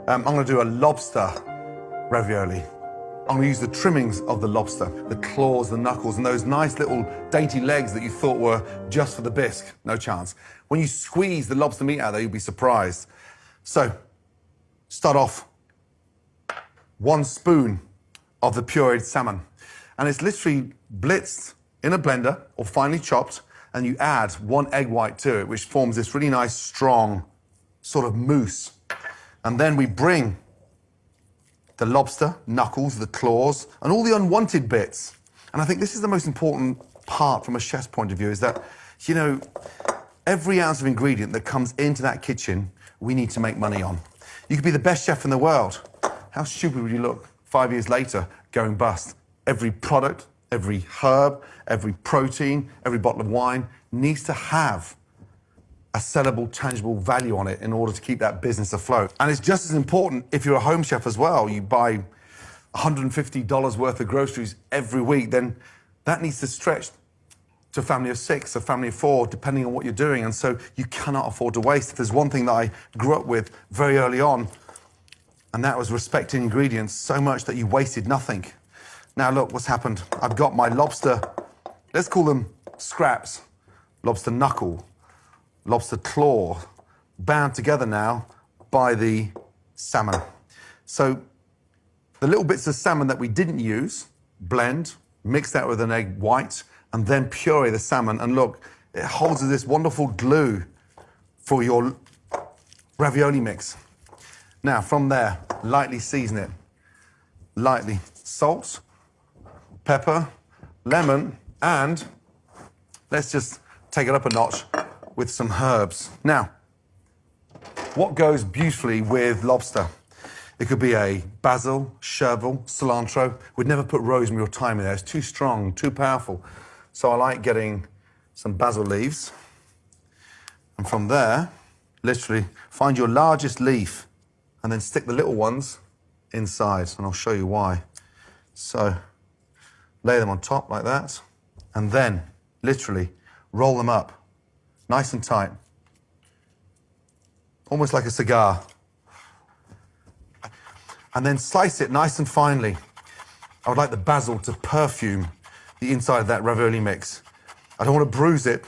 I'm going to do a lobster ravioli. I'm going to use the trimmings of the lobster, the claws, the knuckles, and those nice little dainty legs that you thought were just for the bisque. No chance. When you squeeze the lobster meat out of there, you'll be surprised. So, start off 1 spoon of the pureed salmon. And it's literally blitzed in a blender or finely chopped, and you add 1 egg white to it, which forms this really nice, strong sort of mousse. And then we bring the lobster, knuckles, the claws, and all the unwanted bits. And I think this is the most important part from a chef's point of view, is that, you know, every ounce of ingredient that comes into that kitchen, we need to make money on. You could be the best chef in the world. How stupid would you look 5 years later going bust? Every product, every herb, every protein, every bottle of wine needs to have a sellable, tangible value on it in order to keep that business afloat. And it's just as important if you're a home chef as well. You buy $150 worth of groceries every week, then that needs to stretch to a family of 6, a family of 4, depending on what you're doing. And so you cannot afford to waste. If there's one thing that I grew up with very early on, and that was respecting ingredients so much that you wasted nothing. Now look what's happened. I've got my lobster, let's call them scraps, lobster knuckle, lobster claw, bound together now by the salmon. So the little bits of salmon that we didn't use, blend, mix that with an egg white, and then puree the salmon. And look, it holds this wonderful glue for your ravioli mix. Now, from there, lightly season it. Lightly salt, pepper, lemon, and let's just take it up a notch with some herbs. Now, what goes beautifully with lobster? It could be a basil, chervil, cilantro. We'd never put rosemary or thyme in there. It's too strong, too powerful. So I like getting some basil leaves. And from there, literally find your largest leaf and then stick the little ones inside. And I'll show you why. So lay them on top like that. And then literally roll them up. Nice and tight. Almost like a cigar. And then slice it nice and finely. I would like the basil to perfume the inside of that ravioli mix. I don't want to bruise it.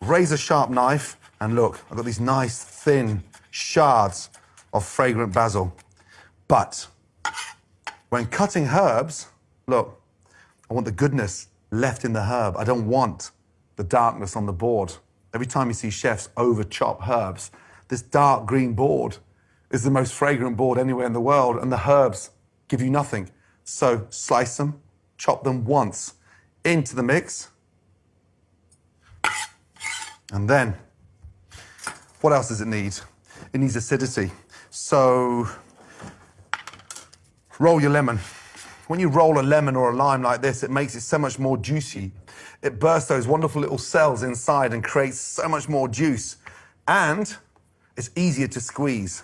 Razor sharp knife, and look, I've got these nice thin shards of fragrant basil. But when cutting herbs, look, I want the goodness left in the herb. I don't want the darkness on the board. Every time you see chefs over-chop herbs, this dark green board is the most fragrant board anywhere in the world, and the herbs give you nothing. So slice them, chop them once into the mix. And then, what else does it need? It needs acidity. So roll your lemon. When you roll a lemon or a lime like this, it makes it so much more juicy. It bursts those wonderful little cells inside and creates so much more juice. And it's easier to squeeze.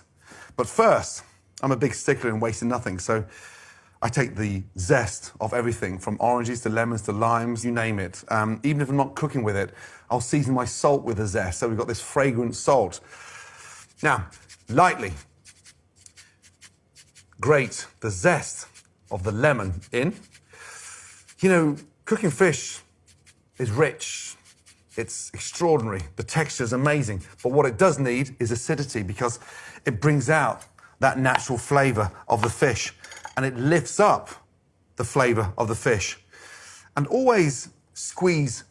But first, I'm a big stickler in wasting nothing. So I take the zest of everything, from oranges to lemons to limes, you name it. Even if I'm not cooking with it, I'll season my salt with the zest. So we've got this fragrant salt. Now, lightly grate the zest of the lemon in. You know, cooking fish is rich. It's extraordinary. The texture's amazing. But what it does need is acidity, because it brings out that natural flavor of the fish, and it lifts up the flavor of the fish. And always squeeze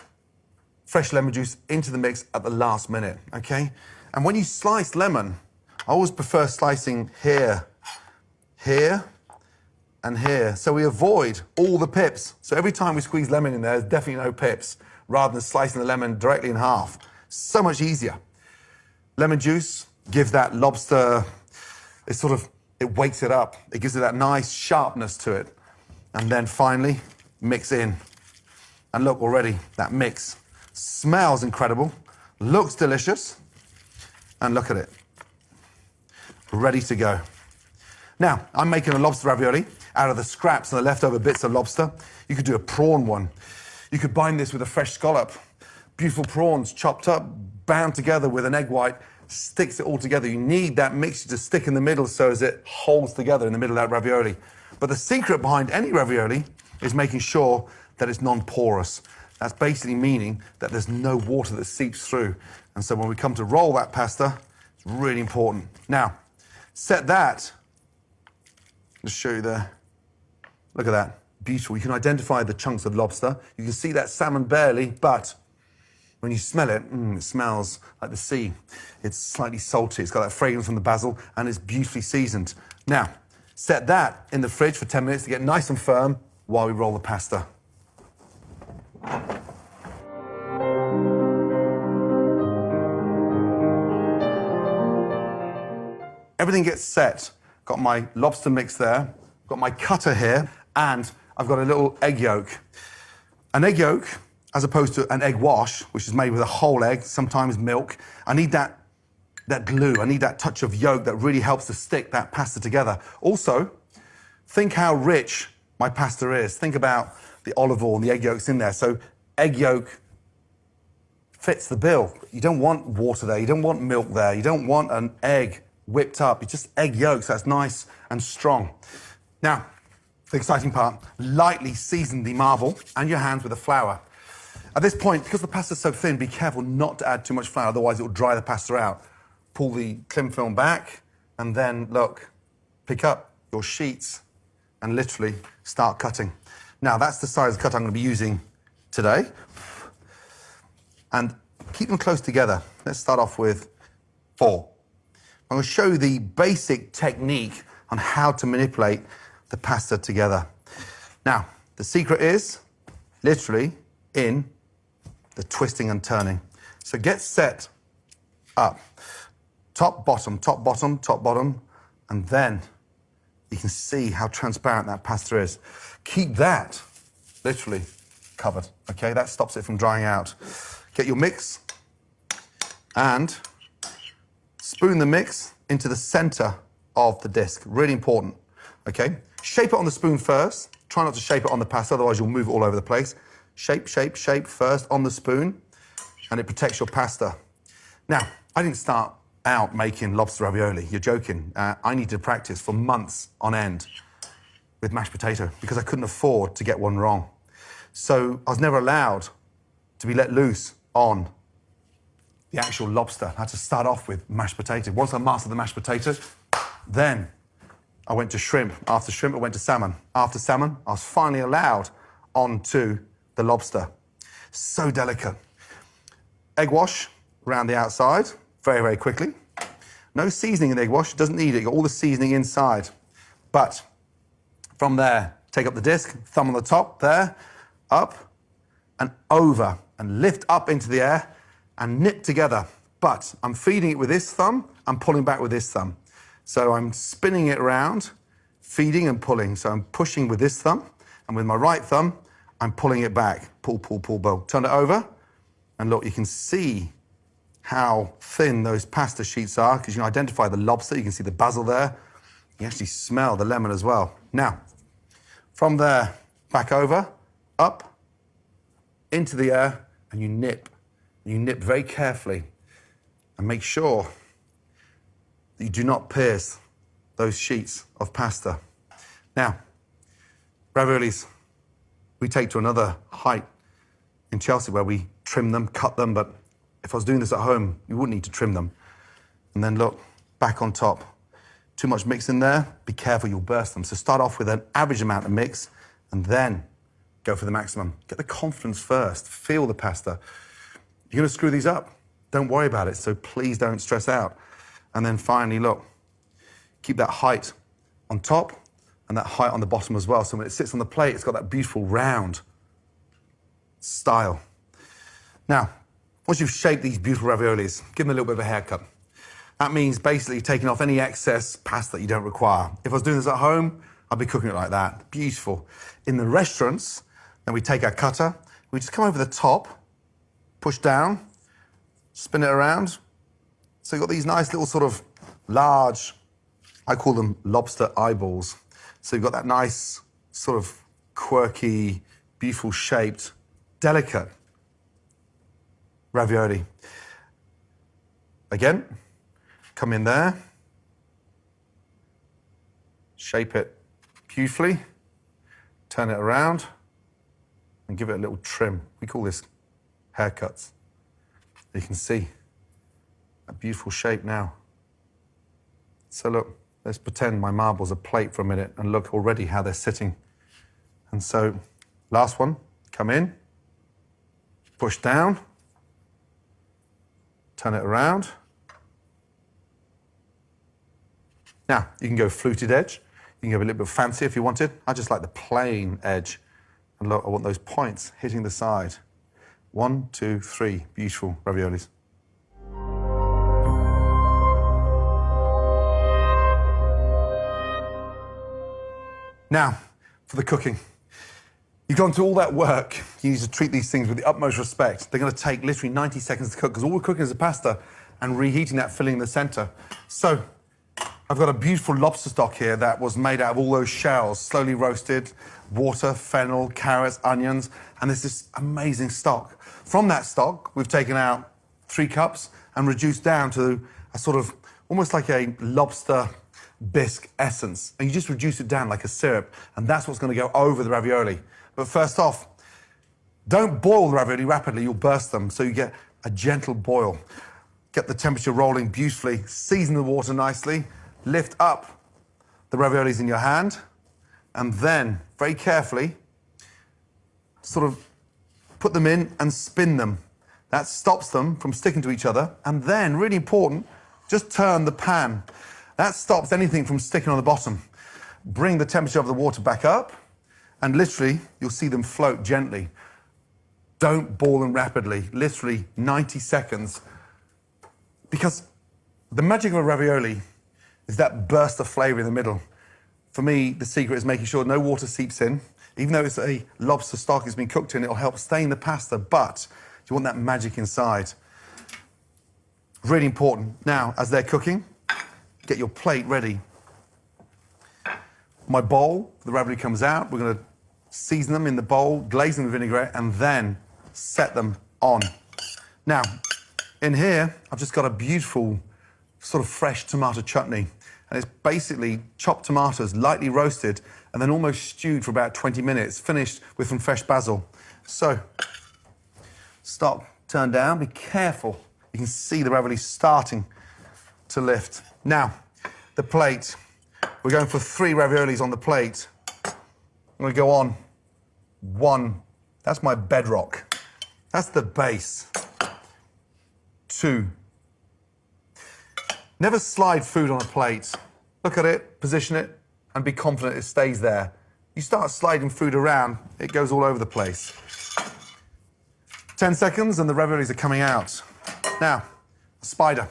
fresh lemon juice into the mix at the last minute, okay? And when you slice lemon, I always prefer slicing here, here, and here. So we avoid all the pips. So every time we squeeze lemon in there, there's definitely no pips, rather than slicing the lemon directly in half. So much easier. Lemon juice gives that lobster, it wakes it up. It gives it that nice sharpness to it. And then finally, mix in. And look, already, that mix smells incredible, looks delicious, and look at it. Ready to go. Now, I'm making a lobster ravioli out of the scraps and the leftover bits of lobster. You could do a prawn one. You could bind this with a fresh scallop. Beautiful prawns chopped up, bound together with an egg white, sticks it all together. You need that mixture to stick in the middle so as it holds together in the middle of that ravioli. But the secret behind any ravioli is making sure that it's non-porous. That's basically meaning that there's no water that seeps through. And so when we come to roll that pasta, it's really important. Now, set that. Just show you there. Look at that. Beautiful. You can identify the chunks of lobster. You can see that salmon barely, but when you smell it, it smells like the sea. It's slightly salty. It's got that fragrance from the basil, and it's beautifully seasoned. Now, set that in the fridge for 10 minutes to get nice and firm while we roll the pasta. Everything gets set. Got my lobster mix there, got my cutter here, and I've got a little egg yolk. An egg yolk, as opposed to an egg wash, which is made with a whole egg, sometimes milk. I need that glue. I need that touch of yolk that really helps to stick that pasta together. Also, think how rich my pasta is. Think about the olive oil and the egg yolks in there. So egg yolk fits the bill. You don't want water there. You don't want milk there. You don't want an egg whipped up. It's just egg yolks. That's nice and strong. Now, the exciting part, lightly season the marble and your hands with the flour. At this point, because the pasta's so thin, be careful not to add too much flour, otherwise it will dry the pasta out. Pull the cling film back, and then, look, pick up your sheets and literally start cutting. Now, that's the size of cut I'm going to be using today. And keep them close together. Let's start off with 4. I'm going to show you the basic technique on how to manipulate the pasta together. Now, the secret is literally in the twisting and turning. So get set up. Top, bottom, top, bottom, top, bottom, and then you can see how transparent that pasta is. Keep that literally covered, okay? That stops it from drying out. Get your mix and spoon the mix into the center of the disc. Really important, okay? Shape it on the spoon first. Try not to shape it on the pasta, otherwise you'll move it all over the place. Shape, shape, shape first on the spoon, and it protects your pasta. Now, I didn't start out making lobster ravioli. You're joking. I needed to practice for months on end with mashed potato because I couldn't afford to get one wrong. So I was never allowed to be let loose on the actual lobster. I had to start off with mashed potato. Once I mastered the mashed potato, then I went to shrimp. After shrimp, I went to salmon. After salmon, I was finally allowed onto the lobster. So delicate. Egg wash around the outside, very, very quickly. No seasoning in the egg wash, doesn't need it. You've got all the seasoning inside. But from there, take up the disc, thumb on the top, there, up and over, and lift up into the air and knit together. But I'm feeding it with this thumb, I'm pulling back with this thumb. So I'm spinning it around, feeding and pulling. So I'm pushing with this thumb, and with my right thumb, I'm pulling it back. Pull, pull, pull, pull. Turn it over, and look, you can see how thin those pasta sheets are, because you can identify the lobster, you can see the basil there. You actually smell the lemon as well. Now, from there, back over, up, into the air, and you nip. You nip very carefully, and make sure that you do not pierce those sheets of pasta. Now, raviolis, we take to another height in Chelsea where we trim them, cut them, but if I was doing this at home, you wouldn't need to trim them. And then look, back on top. Too much mix in there, be careful, you'll burst them. So start off with an average amount of mix, and then go for the maximum. Get the confidence first, feel the pasta. You're gonna screw these up, don't worry about it, so please don't stress out. And then finally, look, keep that height on top and that height on the bottom as well. So when it sits on the plate, it's got that beautiful round style. Now, once you've shaped these beautiful raviolis, give them a little bit of a haircut. That means basically taking off any excess pasta that you don't require. If I was doing this at home, I'd be cooking it like that, beautiful. In the restaurants, then we take our cutter, we just come over the top, push down, spin it around. So you've got these nice little sort of large, I call them lobster eyeballs. So you've got that nice sort of quirky, beautiful shaped, delicate ravioli. Again, come in there, shape it beautifully, turn it around, and give it a little trim. We call this haircuts. You can see a beautiful shape now. So look, let's pretend my marble's a plate for a minute and look already how they're sitting. And so, last one, come in, push down, turn it around. Now, you can go fluted edge. You can go a little bit fancy if you wanted. I just like the plain edge. And look, I want those points hitting the side. 1, 2, 3, beautiful raviolis. Now, for the cooking. You've gone through all that work. You need to treat these things with the utmost respect. They're going to take literally 90 seconds to cook because all we're cooking is the pasta and reheating that, filling the center. So, I've got a beautiful lobster stock here that was made out of all those shells, slowly roasted, water, fennel, carrots, onions, and there's this amazing stock. From that stock, we've taken out 3 cups and reduced down to a sort of, almost like a lobster bisque essence. And you just reduce it down like a syrup, and that's what's going to go over the ravioli. But first off, don't boil the ravioli rapidly, you'll burst them, so you get a gentle boil. Get the temperature rolling beautifully, season the water nicely, lift up the raviolis in your hand, and then, very carefully, sort of put them in and spin them. That stops them from sticking to each other. And then, really important, just turn the pan. That stops anything from sticking on the bottom. Bring the temperature of the water back up, and literally, you'll see them float gently. Don't boil them rapidly, literally 90 seconds. Because the magic of a ravioli is that burst of flavor in the middle. For me, the secret is making sure no water seeps in. Even though it's a lobster stock it's been cooked in, it'll help stain the pasta, but you want that magic inside. Really important. Now, as they're cooking, get your plate ready. My bowl, the ravioli comes out. We're going to season them in the bowl, glaze them with vinaigrette, and then set them on. Now, in here, I've just got a beautiful sort of fresh tomato chutney. And it's basically chopped tomatoes, lightly roasted, and then almost stewed for about 20 minutes, finished with some fresh basil. So, stop, turn down, be careful. You can see the ravioli starting to lift. Now, the plate. We're going for 3 raviolis on the plate. I'm going to go on 1. That's my bedrock. That's the base. 2. Never slide food on a plate. Look at it, position it, and be confident it stays there. You start sliding food around, it goes all over the place. 10 seconds and the raviolis are coming out. Now, a spider.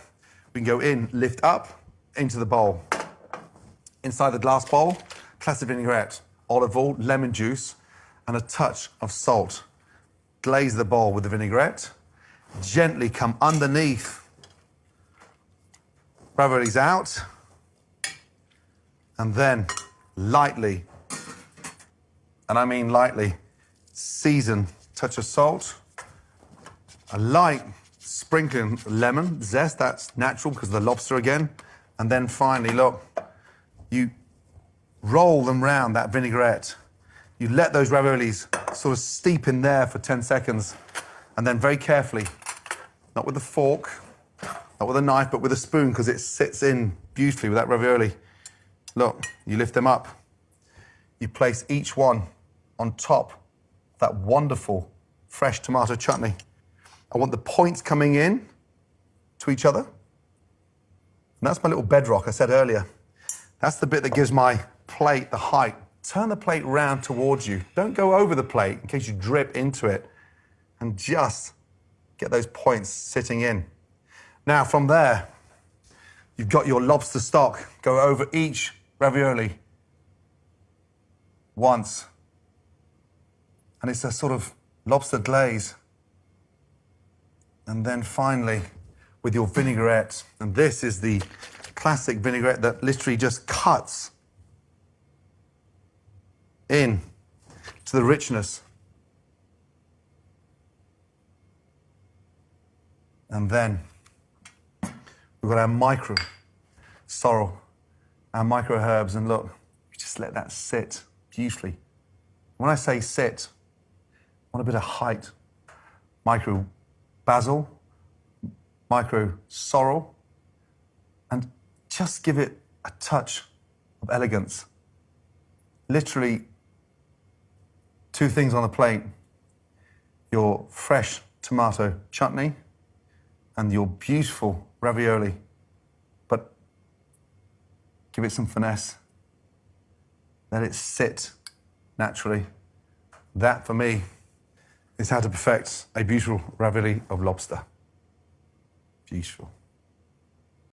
We can go in, lift up, into the bowl. Inside the glass bowl, classic vinaigrette, olive oil, lemon juice, and a touch of salt. Glaze the bowl with the vinaigrette. Gently come underneath. Raviolis out, and then lightly, and I mean lightly, season, touch of salt, a light sprinkling of lemon, zest, that's natural because of the lobster again, and then finally, look, you roll them round that vinaigrette. You let those raviolis sort of steep in there for 10 seconds, and then very carefully, not with a fork, not with a knife, but with a spoon, because it sits in beautifully with that ravioli. Look, you lift them up. You place each one on top of that wonderful fresh tomato chutney. I want the points coming in to each other. And that's my little bedrock I said earlier. That's the bit that gives my plate the height. Turn the plate round towards you. Don't go over the plate in case you drip into it. And just get those points sitting in. Now, from there, you've got your lobster stock. Go over each ravioli once. And it's a sort of lobster glaze. And then finally, with your vinaigrette. And this is the classic vinaigrette that literally just cuts in to the richness. And then We've got our micro sorrel, our micro herbs, and look, you just let that sit beautifully. When I say sit, I want a bit of height. Micro basil, micro sorrel, and just give it a touch of elegance. Literally, two things on a plate. Your fresh tomato chutney and your beautiful ravioli. But give it some finesse. Let it sit naturally. That, for me, is how to perfect a beautiful ravioli of lobster. Beautiful.